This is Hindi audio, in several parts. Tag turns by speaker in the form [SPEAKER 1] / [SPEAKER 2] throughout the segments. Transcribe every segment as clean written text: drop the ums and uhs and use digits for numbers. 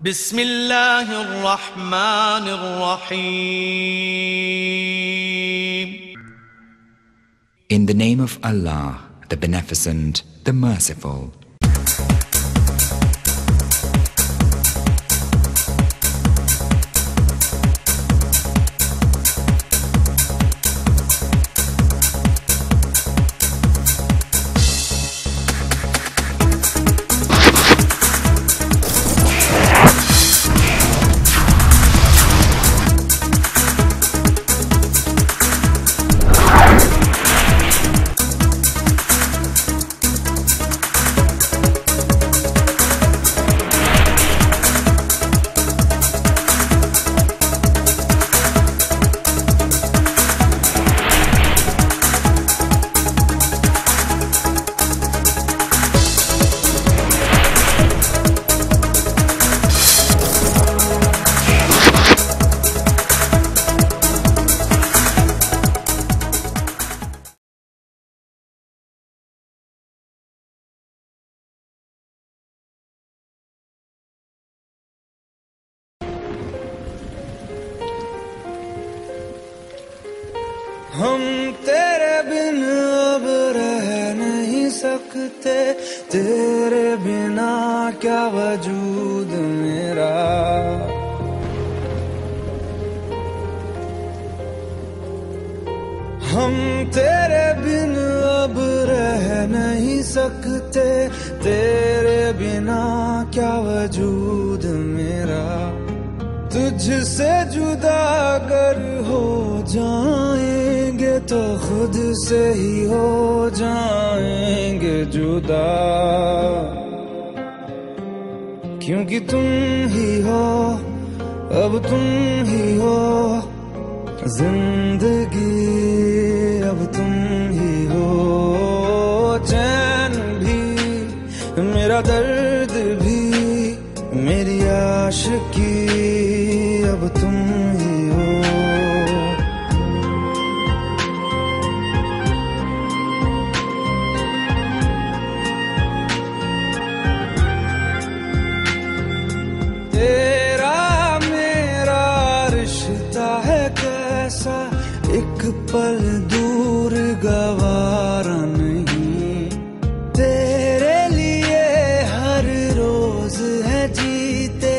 [SPEAKER 1] Bismillahir-Rahmanir-Rahim.
[SPEAKER 2] In the name of Allah, the Beneficent, the Merciful.
[SPEAKER 3] हम तेरे बिन अब रह नहीं सकते, तेरे बिना क्या वजूद मेरा। हम तेरे बिन अब रह नहीं सकते, तेरे बिना क्या वजूद मेरा। तुझसे जुदा अगर हो जाएंगे तो खुद से ही हो जाएंगे जुदा, क्योंकि तुम ही हो, अब तुम ही हो जिंदगी, अब तुम ही हो चैन भी, मेरा दर्द भी, मेरी आशिकी, अब तुम ही हो। तेरा मेरा रिश्ता है कैसा, एक पल दूर गवारा नहीं। तेरे लिए हर रोज है जीते,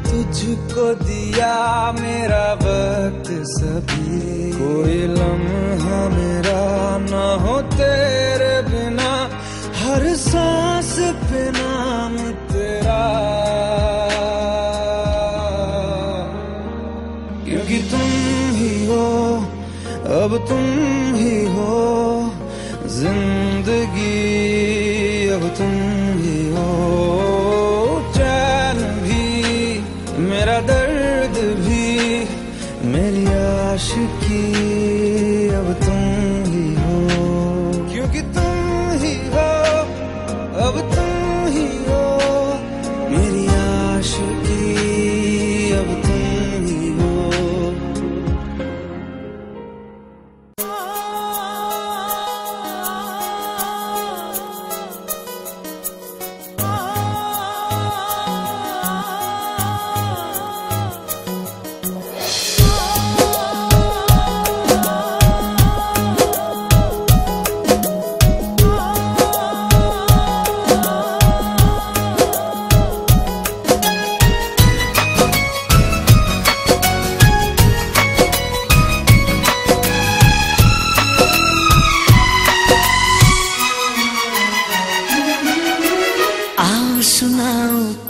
[SPEAKER 3] तुझको दिया मेरा वक्त सभी। कोई लम्हा मेरा ना हो तेरे बिना, हर सांस पे नाम तेरा, क्योंकि तुम ही हो, अब तुम ही हो जिंदगी, अब तुम ही हो चैन भी, मेरा दर्द भी, मेरी आशिकी, अब तुम ही हो, क्योंकि तुम ही हो, अब तुम ही हो मेरी आशिकी, अब तुम ही हो।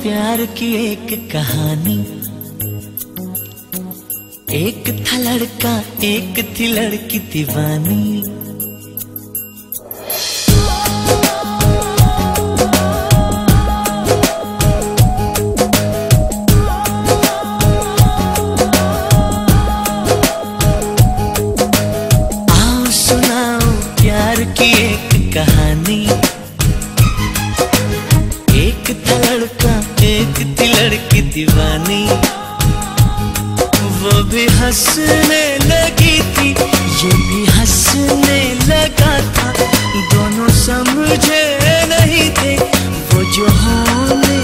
[SPEAKER 4] प्यार की एक कहानी। एक था लड़का, एक थी लड़की दीवानी। आओ सुनाओ प्यार की एक कहानी। एक था लड़का, एक थी लड़की दीवानी। वो भी हंसने लगी थी, ये भी हंसने लगा था। दोनों समझे नहीं थे वो जो होने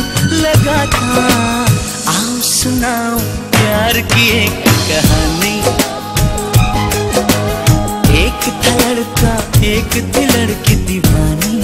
[SPEAKER 4] लगा था। प्यार की एक कहानी। एक था लड़का एक थी लड़की दीवानी।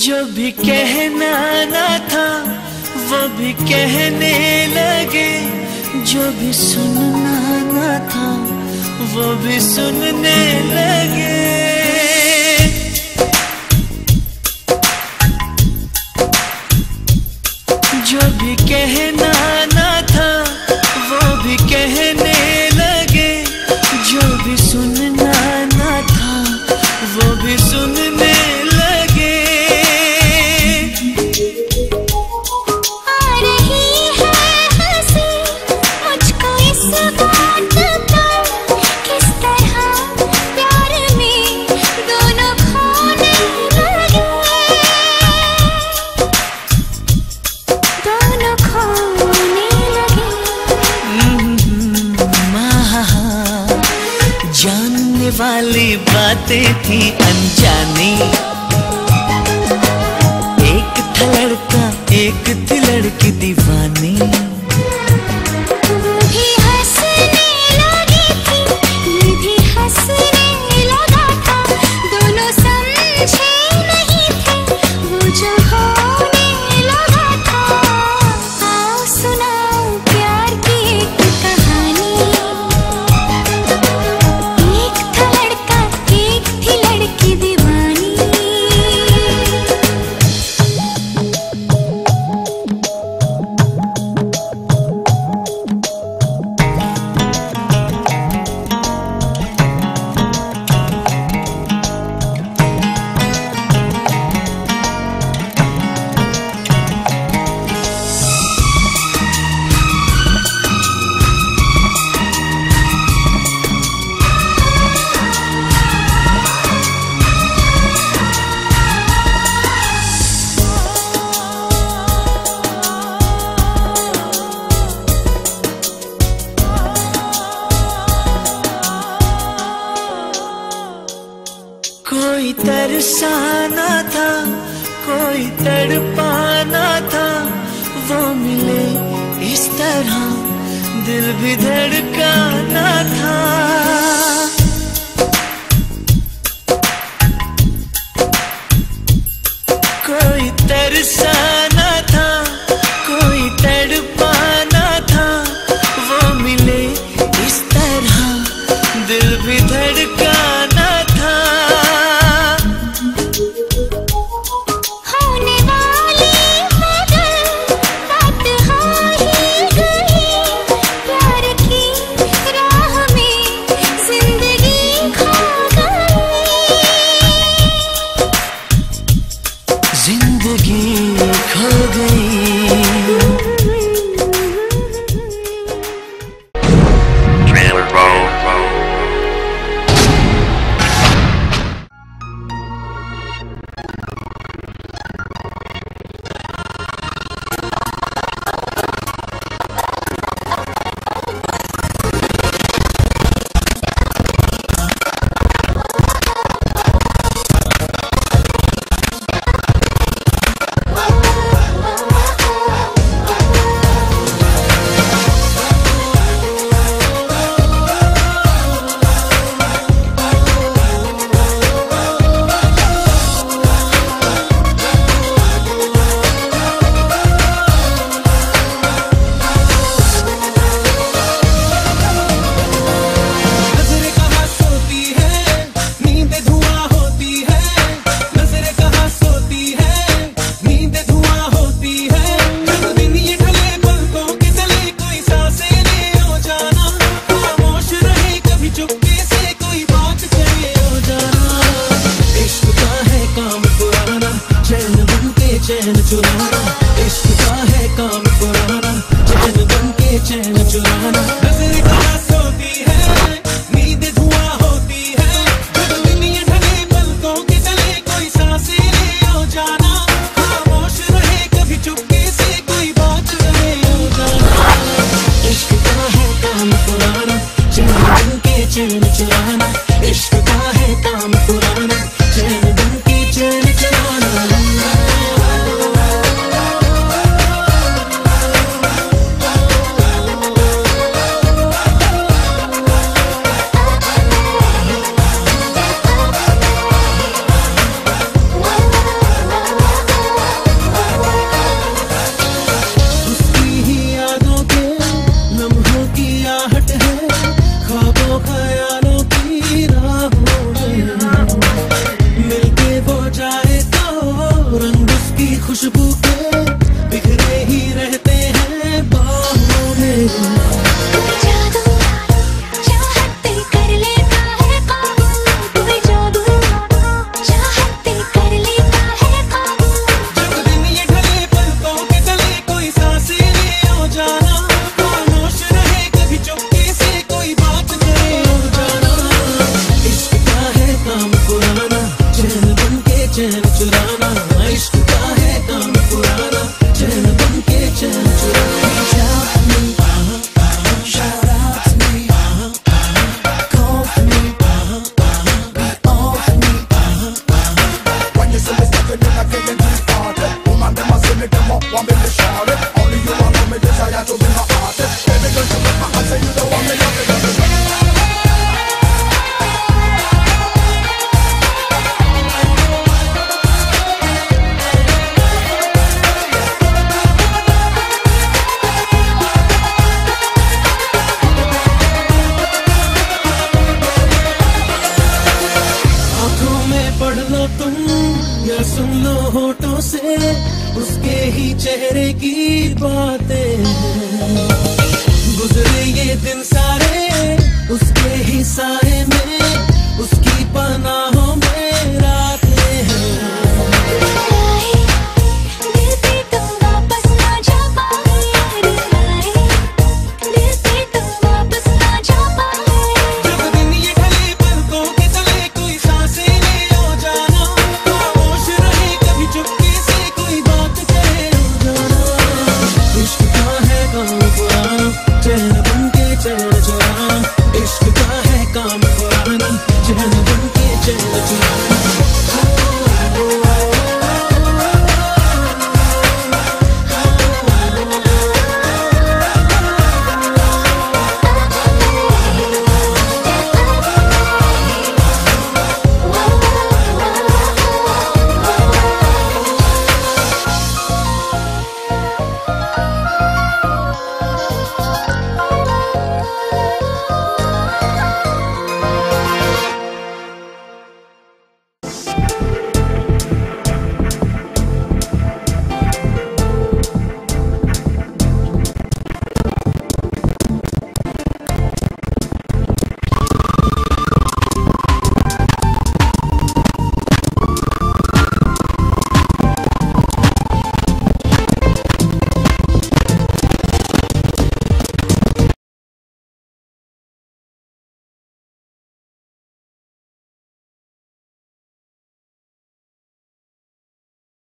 [SPEAKER 4] जो भी कहना ना था वो भी कहने लगे, जो भी सुनना ना था वो भी सुनने लगे। जो भी कहना ना था वो भी कहने लगे, जो भी सुनना ना था वो भी सुनने लगे। जानने वाली बातें थी अनजानी। एक था लड़का एक थी लड़की दीवानी।
[SPEAKER 1] वो भी हंसने लगी थी ये भी हंसने लगा था, दोनों समझे नहीं थे वो जो होने लगा था। आओ सुनाओ प्यार की एक कहानी। एक था लड़का एक थी लड़की दीवानी।
[SPEAKER 4] कोई तरसाना था कोई तड़पाना था, वो मिले इस तरह दिल भी धड़काना था। कोई तरसाना था कोई तड़पाना था, वो मिले इस तरह दिल भी धड़काना था।
[SPEAKER 1] होने वाली मगर बात हो ही गई, प्यार की राह में
[SPEAKER 5] चुराना। नजर कहाँ सोती है, नींद धुआं होती है, जब दुनिया ढले पलकों के तले कोई सांसें ले हो जाना। खामोश रहे कभी चुपके से कोई बात करे हो जाना। इश्क का है काम पुराना, चैन बन के चैन चुराना। इश्क का है काम पुराना, चैन बन के चैन चुराना। खुशबू के बिखरे ही रहते हैं बाहों में।
[SPEAKER 1] कोई जादू चाहत पे कर लेता है काबू, कोई जादू चाहत पे कर लेता है काबू।
[SPEAKER 5] जब दिन ये ढले पलकों के तले कोई सांसें ले हो जाना। खामोश रहे कभी चुपके से कोई बात करे हो जाना। इश्क का है काम पुराना, चैन बन के चैन चुराना। इश्क का है काम पुराना, चैन बन के चैन चुराना। Shout out to me, call for me, all for me.
[SPEAKER 6] When you see me stepping in, I can't get started. Woman, them a see me, them up, want me to shout it. Only you want me desire to be my artist. Baby girl, you make my heart say you don't want me nothing.
[SPEAKER 5] आँखों में पढ़ लो तुम या सुन लो होठों से उसके ही चेहरे की बातें। गुजरे ये दिन सारे